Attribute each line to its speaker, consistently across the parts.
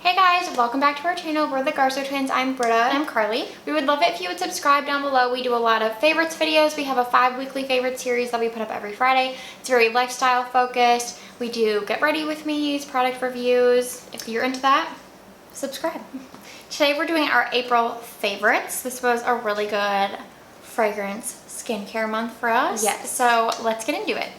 Speaker 1: Hey guys, welcome back to our channel. We're the Garzo Twins. I'm Britta.
Speaker 2: And I'm Carly.
Speaker 1: We would love it if you would subscribe down below. We do a lot of favorites videos. We have a 5 weekly favorites series that we put up every Friday. It's very lifestyle focused. We do get ready with me's, product reviews. If you're into that, subscribe. Today we're doing our April favorites. This was a really good fragrance skincare month for us.
Speaker 2: Yes.
Speaker 1: So let's get into it.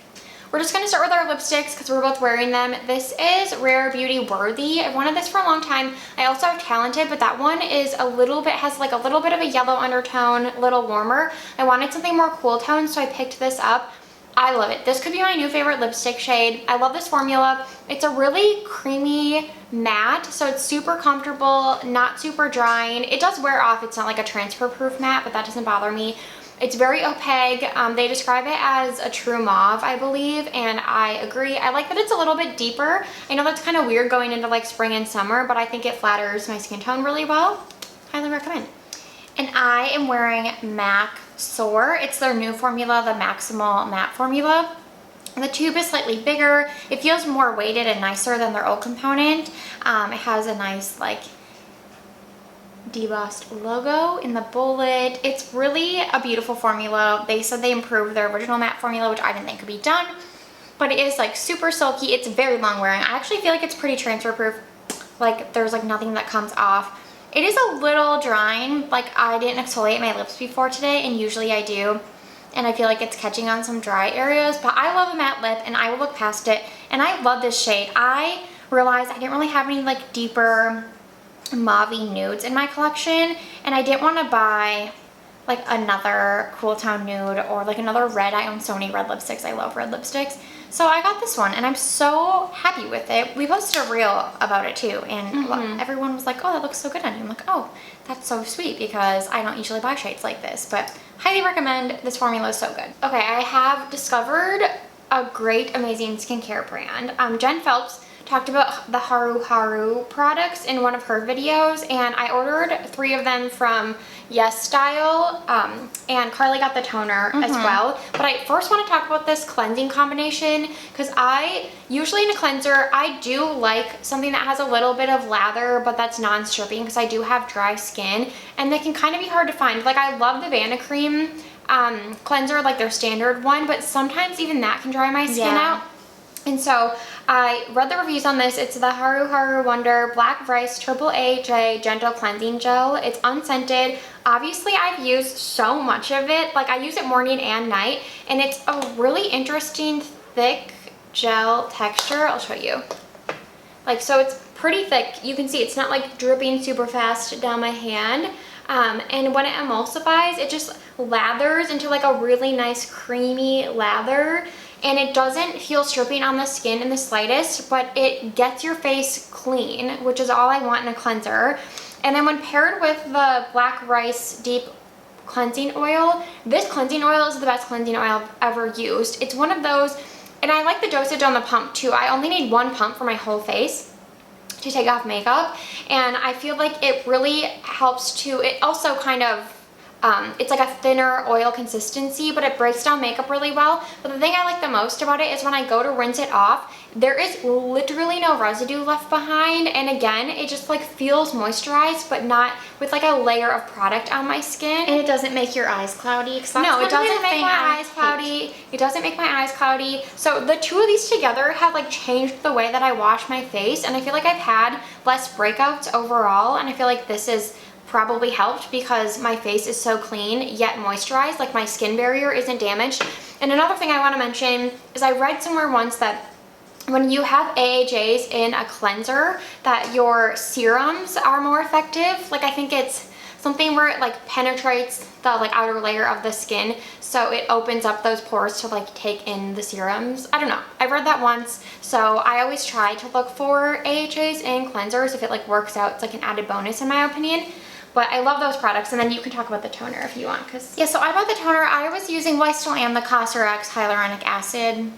Speaker 1: We're just going to start with our lipsticks because we're both wearing them. This is Rare Beauty Worthy. I've wanted this for a long time. I also have Talented, but that one is has like a little bit of a yellow undertone, a little warmer. I wanted something more cool tone, so I picked this up. I love it. This could be my new favorite lipstick shade. I love this formula. It's a really creamy matte, so it's super comfortable, not super drying. It does wear off. It's not like a transfer proof matte, but that doesn't bother me. It's very opaque. They describe it as a true mauve, I believe, and I agree. I like that it's a little bit deeper. I know that's kind of weird going into like spring and summer, but I think it flatters my skin tone really well. Highly recommend. And I am wearing MAC Soar. It's their new formula, the Maximal Matte formula. The tube is slightly bigger. It feels more weighted and nicer than their old component. It has a nice like debossed logo in the bullet. It's really a beautiful formula. They said they improved their original matte formula, which I didn't think could be done, but it is like super silky. It's very long wearing. I actually feel like it's pretty transfer proof. Like there's like nothing that comes off. It is a little drying. Like I didn't exfoliate my lips before today, and usually I do, and I feel like it's catching on some dry areas, but I love a matte lip and I will look past it, and I love this shade. I realized I didn't really have any like deeper mauve nudes in my collection, and I didn't want to buy like another cool tone nude or like another red. I own so many red lipsticks. I love red lipsticks. So I got this one and I'm so happy with it. We posted a reel about it too, and everyone was like, oh, that looks so good on you. I'm like, oh, that's so sweet because I don't usually buy shades like this, but highly recommend. This formula is so good. Okay, I have discovered a great, amazing skincare brand. Jen Phelps talked about the Haru Haru products in one of her videos, and I ordered 3 of them from Yes Style, and Carly got the toner as well. But I first want to talk about this cleansing combination, because I usually in a cleanser I do like something that has a little bit of lather but that's non-stripping, because I do have dry skin and they can kind of be hard to find. Like I love the Vanicream cleanser, like their standard one, but sometimes even that can dry my skin out. And so I read the reviews on this. It's the Haru Haru Wonder Black Rice Triple AHA Gentle Cleansing Gel. It's unscented. Obviously, I've used so much of it. Like I use it morning and night, and it's a really interesting thick gel texture. I'll show you. Like, so it's pretty thick. You can see it's not like dripping super fast down my hand. And when it emulsifies, it just lathers into like a really nice creamy lather. And it doesn't feel stripping on the skin in the slightest, but it gets your face clean, which is all I want in a cleanser. And then when paired with the Black Rice Deep Cleansing Oil, this cleansing oil is the best cleansing oil I've ever used. It's one of those, and I like the dosage on the pump too. I only need 1 pump for my whole face to take off makeup, and I feel like it really helps to, it also kind of, it's like a thinner oil consistency, but it breaks down makeup really well. But the thing I like the most about it is when I go to rinse it off, there is literally no residue left behind, and again, it just like feels moisturized, but not with like a layer of product on my skin.
Speaker 2: And it doesn't make your eyes cloudy.
Speaker 1: No, it doesn't make my eyes cloudy. It doesn't make my eyes cloudy. So the two of these together have like changed the way that I wash my face, and I feel like I've had less breakouts overall, and I feel like this is probably helped because my face is so clean yet moisturized. Like my skin barrier isn't damaged. And another thing I want to mention is I read somewhere once that when you have AHAs in a cleanser, that your serums are more effective. Like I think it's something where it like penetrates the like outer layer of the skin, so it opens up those pores to like take in the serums. I don't know, I read that once, so I always try to look for AHAs in cleansers. If it like works out, it's like an added bonus in my opinion. But I love those products, and then you can talk about the toner if you want. Cause yeah, so I bought the toner. I was using, well, I still am, the Cosrx hyaluronic acid.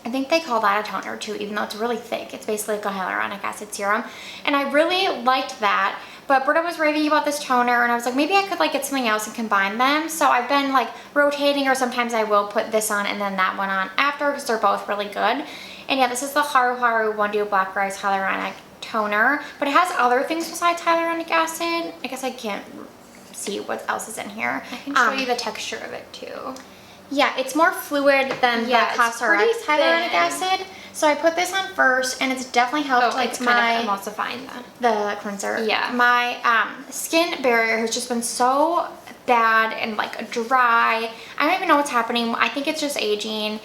Speaker 1: I think they call that a toner too, even though it's really thick. It's basically like a hyaluronic acid serum, and I really liked that. But Britta was raving about this toner, and I was like, maybe I could like get something else and combine them. So I've been like rotating, or sometimes I will put this on and then that one on after, because they're both really good. And yeah, this is the Haru Haru Wonder Black Rice Hyaluronic toner, but it has other things besides hyaluronic acid. I guess I can't see what else is in here.
Speaker 2: I can show you the texture of it too.
Speaker 1: Yeah, it's more fluid than the Cosrx hyaluronic acid. So I put this on first, and it's definitely helped
Speaker 2: it's kind of emulsifying
Speaker 1: the cleanser.
Speaker 2: Yeah.
Speaker 1: My skin barrier has just been so bad and like dry. I don't even know what's happening. I think it's just aging.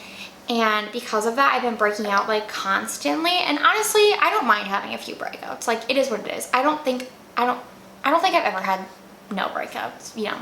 Speaker 1: And because of that, I've been breaking out like constantly. And honestly, I don't mind having a few breakouts. Like, it is what it is. I don't think I've ever had no breakouts, you know.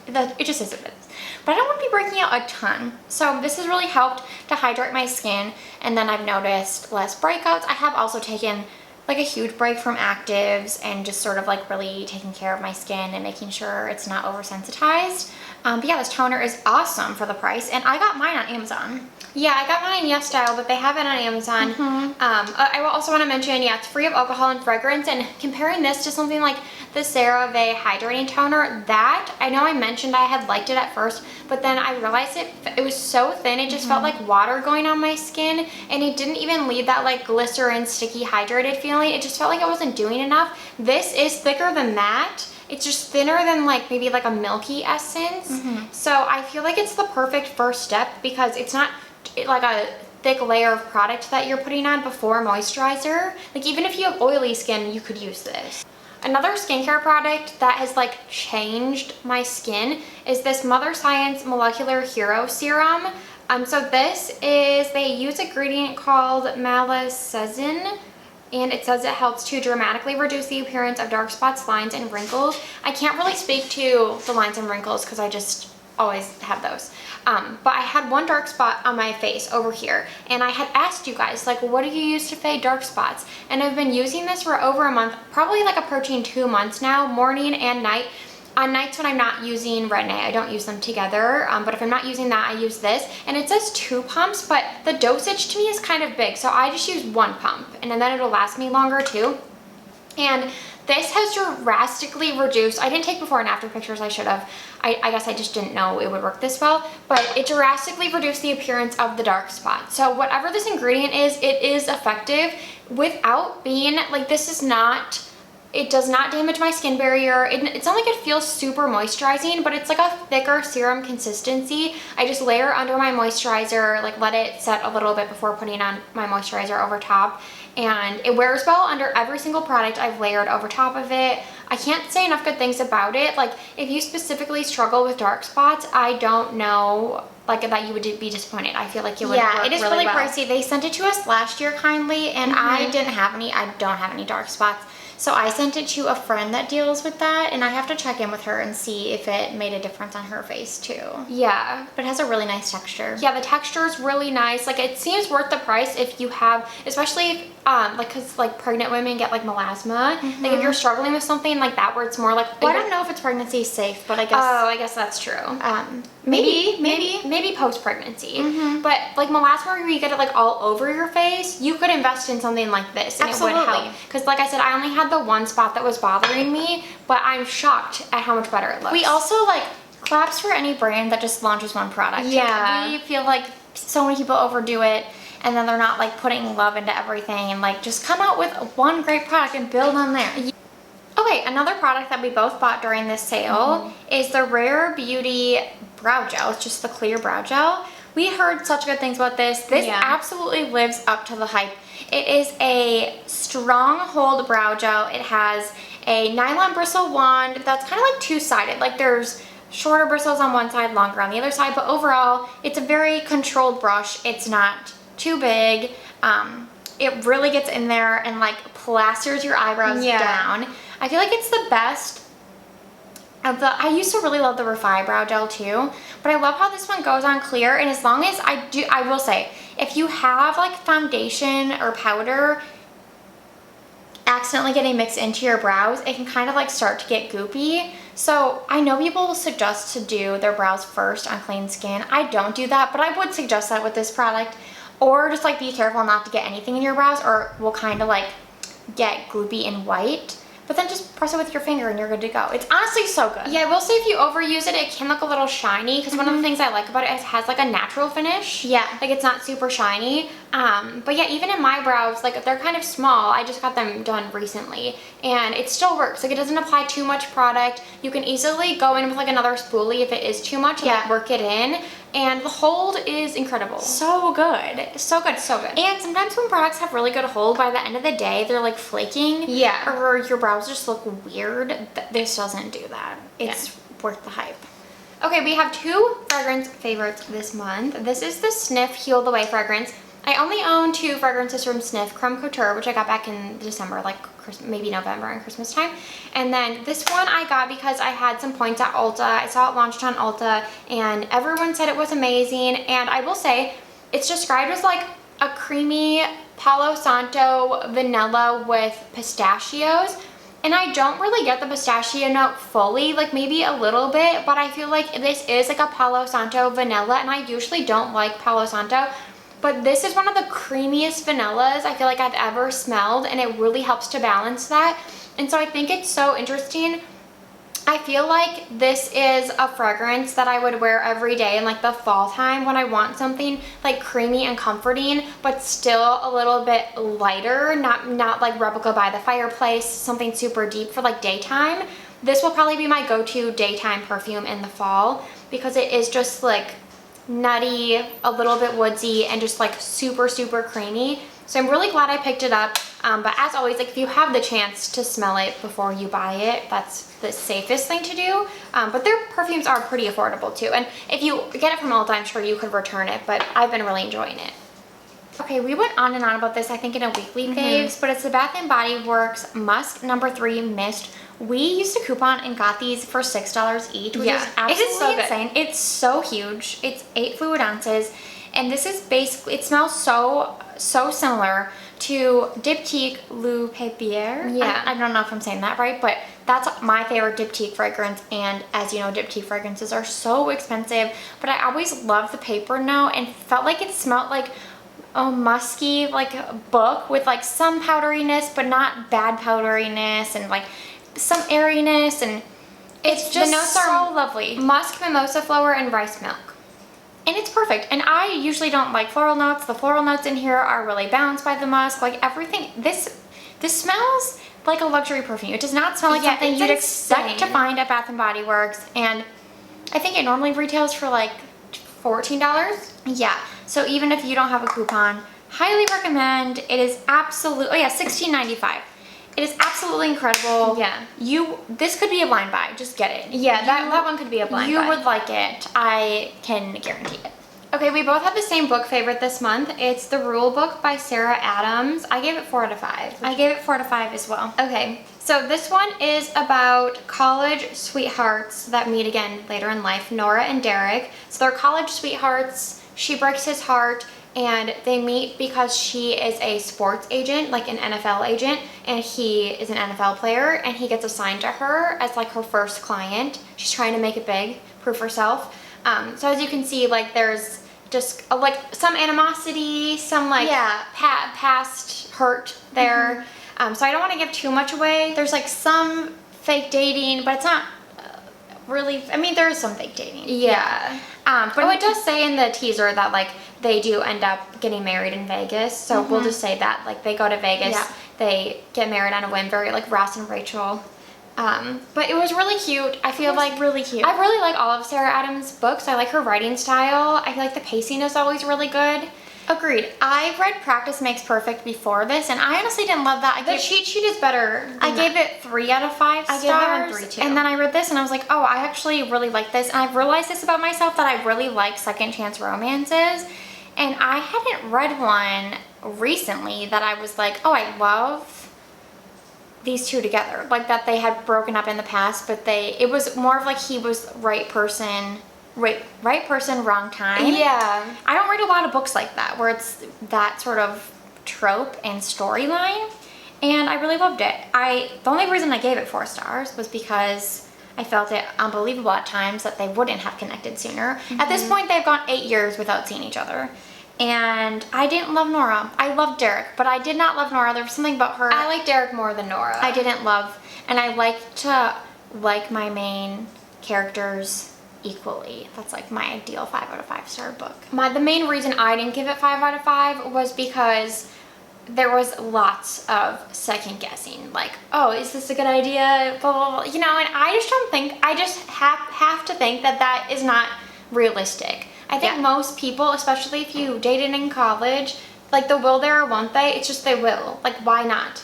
Speaker 1: It just is what it is. But I don't want to be breaking out a ton. So this has really helped to hydrate my skin. And then I've noticed less breakouts. I have also taken like a huge break from actives and just sort of like really taking care of my skin and making sure it's not oversensitized. But yeah, this toner is awesome for the price. And I got mine on Amazon.
Speaker 2: Yeah, I got mine in YesStyle, but they have it on Amazon. I also want to mention, yeah, it's free of alcohol and fragrance, and comparing this to something like the CeraVe Hydrating Toner, that, I know I mentioned I had liked it at first, but then I realized it was so thin, it just felt like water going on my skin, and it didn't even leave that like glycerin, sticky, hydrated feeling. It just felt like I wasn't doing enough. This is thicker than that. It's just thinner than like maybe like a milky essence. So I feel like it's the perfect first step because it's not like a thick layer of product that you're putting on before moisturizer. Like, even if you have oily skin, you could use this. Another skincare product that has like changed my skin is this Mother Science Molecular Hero Serum. So this is, they use an ingredient called malicesin, and it says it helps to dramatically reduce the appearance of dark spots, lines, and wrinkles. I can't really speak to the lines and wrinkles because I just always have those. But I had one dark spot on my face over here, and I had asked you guys, like, what do you use to fade dark spots? And I've been using this for over a month, probably like approaching 2 months now, morning and night. On nights when I'm not using Retin-A, I don't use them together, but if I'm not using that, I use this. And it says 2 pumps, but the dosage to me is kind of big, so I just use 1 pump, and then it'll last me longer too. And this has drastically reduced, I didn't take before and after pictures, I should have. I guess I just didn't know it would work this well, but it drastically reduced the appearance of the dark spot. So whatever this ingredient is, it is effective without being, like, this is not, it does not damage my skin barrier. It's not like it feels super moisturizing, but it's like a thicker serum consistency. I just layer under my moisturizer, like let it set a little bit before putting on my moisturizer over top. And it wears well under every single product I've layered over top of it. I can't say enough good things about it. Like, if you specifically struggle with dark spots, I don't know, like, that you would be disappointed. I feel like it would work
Speaker 1: it is really
Speaker 2: well.
Speaker 1: pricey. They sent it to us last year kindly, and I don't have any dark spots. So I sent it to a friend that deals with that, and I have to check in with her and see if it made a difference on her face too.
Speaker 2: Yeah.
Speaker 1: But it has a really nice texture.
Speaker 2: Yeah, the texture is really nice. Like, it seems worth the price if you have, especially if, like, because like pregnant women get like melasma. Like, if you're struggling with something like that where it's more like,
Speaker 1: well, I don't know if it's pregnancy safe, but I guess.
Speaker 2: Oh, I guess that's true. Maybe post-pregnancy. But like melasma, where you get it like all over your face, you could invest in something like this, and
Speaker 1: Absolutely.
Speaker 2: it would help. Because like I said, I only had the one spot that was bothering me, but I'm shocked at how much better it looks.
Speaker 1: We also, like, claps for any brand that just launches one product.
Speaker 2: Yeah.
Speaker 1: We feel like so many people overdo it, and then they're not like putting love into everything, and like just come out with one great product and build on there. Okay, another product that we both bought during this sale is the Rare Beauty Brow Gel. It's just the clear brow gel. We heard such good things about this. This absolutely lives up to the hype. It is a strong hold brow gel. It has a nylon bristle wand that's kind of like two-sided. Like, there's shorter bristles on one side, longer on the other side, but overall it's a very controlled brush. It's not too big. It really gets in there and like plasters your eyebrows down. I feel like it's the best of the, I used to really love the Refi brow gel too, but I love how this one goes on clear. And as long as I will say, if you have like foundation or powder accidentally getting mixed into your brows, it can kind of like start to get goopy. So I know people will suggest to do their brows first on clean skin. I don't do that, but I would suggest that with this product. Or just like be careful not to get anything in your brows, or will kind of like get gloopy and white. But then just press it with your finger and you're good to go. It's honestly so good.
Speaker 2: Yeah, I will say if you overuse it, it can look a little shiny, because one of the things I like about it is it has like a natural finish.
Speaker 1: Yeah.
Speaker 2: Like, it's not super shiny, But yeah, even in my brows, like they're kind of small. I just got them done recently and it still works. Like it doesn't apply too much product. You can easily go in with like another spoolie if it is too much and like work it in. And the hold is incredible.
Speaker 1: So good. So good.
Speaker 2: So good.
Speaker 1: And sometimes when products have really good hold, by the end of the day, they're like flaking.
Speaker 2: Yeah.
Speaker 1: Or your brows just look weird. This doesn't do that. It's worth the hype.
Speaker 2: Okay, we have 2 fragrance favorites this month. This is the Sniff Heal the Way fragrance. I only own 2 fragrances from Sniff, Creme Couture, which I got back in December, like maybe November and Christmas time. And then this one I got because I had some points at Ulta. I saw it launched on Ulta and everyone said it was amazing. And I will say, it's described as like a creamy Palo Santo vanilla with pistachios. And I don't really get the pistachio note fully, like maybe a little bit, but I feel like this is like a Palo Santo vanilla and I usually don't like Palo Santo. But this is one of the creamiest vanillas I feel like I've ever smelled and it really helps to balance that. And so I think it's so interesting. I feel like this is a fragrance that I would wear every day in like the fall time when I want something like creamy and comforting, but still a little bit lighter, not like Replica by the Fireplace, something super deep for like daytime. This will probably be my go-to daytime perfume in the fall because it is just like nutty, a little bit woodsy, and just like super, super creamy. So I'm really glad I picked it up. But as always, like if you have the chance to smell it before you buy it, that's the safest thing to do. But their perfumes are pretty affordable too. And if you get it from Ulta, I'm sure you could return it, but I've been really enjoying it.
Speaker 1: Okay, we went on and on about this, I think, in a weekly faves, but it's the Bath & Body Works Musk No. 3 Mist. We used a coupon and got these for $6 each, which is absolutely
Speaker 2: so
Speaker 1: insane. It's so huge. It's 8 fluid ounces, and this is basically, it smells so similar to Diptyque Le Papier.
Speaker 2: Yeah.
Speaker 1: I don't know if I'm saying that right, but that's my favorite Diptyque fragrance, and as you know, Diptyque fragrances are so expensive, but I always loved the paper note and felt like it smelled like a musky like a book with like some powderiness but not bad powderiness and like some airiness, and it's just
Speaker 2: the notes
Speaker 1: so
Speaker 2: are
Speaker 1: lovely.
Speaker 2: Musk, mimosa flower, and rice milk.
Speaker 1: And it's perfect. And I usually don't like floral notes. The floral notes in here are really balanced by the musk. Like everything, this smells like a luxury perfume. It does not smell like something you'd expect to find at Bath & Body Works. And I think it normally retails for like $14. Yeah. So even if you don't have a coupon, highly recommend. It is absolutely, $16.95. It is absolutely incredible.
Speaker 2: Yeah.
Speaker 1: This could be a blind buy. Just get it.
Speaker 2: Yeah, that one could be a blind buy.
Speaker 1: You would like it. I can guarantee it.
Speaker 2: Okay, we both have the same book favorite this month. It's The Rule Book by Sarah Adams. I gave it 4 out of 5.
Speaker 1: I gave it 4 out of 5 as well.
Speaker 2: Okay, so this one is about college sweethearts that meet again later in life, Nora and Derek. So they're college sweethearts. She breaks his heart, and they meet because she is a sports agent, like an NFL agent, and he is an NFL player, and he gets assigned to her as like her first client. She's trying to make it big, prove herself. So as you can see, like there's just like some animosity, some like past hurt there. So I don't want to give too much away. There's like some fake dating, but it's not really, I mean, there is some fake dating. Yeah.
Speaker 1: But it does say in the teaser that like they do end up getting married in Vegas. So we'll just say that like they go to Vegas, they get married on a whim, very like Ross and Rachel. But it was really cute. I feel like
Speaker 2: really cute.
Speaker 1: I really like all of Sarah Adams' books. I like her writing style. I feel like the pacing is always really good. Agreed. I read Practice Makes Perfect before this, and I honestly didn't love that.
Speaker 2: The cheat sheet is better.
Speaker 1: I gave it 3 out of 5 stars.
Speaker 2: I gave that one 3 too.
Speaker 1: And then I read this and I was like, oh, I actually really like this. And I've realized this about myself, that I really like second chance romances. And I hadn't read one recently that I was like, oh, I love these two together. Like that they had broken up in the past, but it was more of like he was right person, wrong time.
Speaker 2: Yeah.
Speaker 1: I don't read a lot of books like that where it's that sort of trope and storyline, and I really loved it. The only reason I gave it 4 stars was because I felt it unbelievable at times that they wouldn't have connected sooner. At this point, they've gone 8 years without seeing each other. And I didn't love Nora. I loved Derek, but I did not love Nora. There was something about her
Speaker 2: I like Derek more than Nora.
Speaker 1: I didn't love, and I like to like my main characters equally. That's like my ideal 5 out of 5 star book.
Speaker 2: The main reason I didn't give it 5 out of 5 was because there was lots of second guessing, like, oh, is this a good idea, blah, blah, blah. You know, and I just don't think, I just have to think that that is not realistic. I think most people, especially if you dated in college, like the will there or won't they, it's just they will. Like, why not?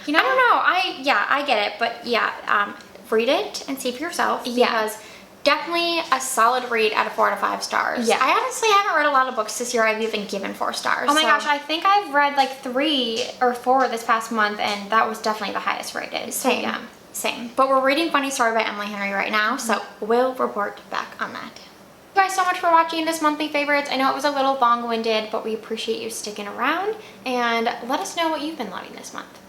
Speaker 2: You know?
Speaker 1: I don't know. I get it, but yeah, read it and see for yourself.
Speaker 2: Yeah.
Speaker 1: Because definitely a solid read out of 4 out of 5 stars.
Speaker 2: Yeah.
Speaker 1: I honestly haven't read a lot of books this year I've even given 4 stars.
Speaker 2: Oh my
Speaker 1: so.
Speaker 2: gosh, I think I've read like 3 or 4 this past month, and that was definitely the highest rated. So,
Speaker 1: Same.
Speaker 2: yeah.
Speaker 1: Same. But we're reading Funny Story by Emily Henry right now, so we'll report back on that.
Speaker 2: Thank you guys so much for watching this monthly favorites. I know it was a little long-winded, but we appreciate you sticking around, and let us know what you've been loving this month.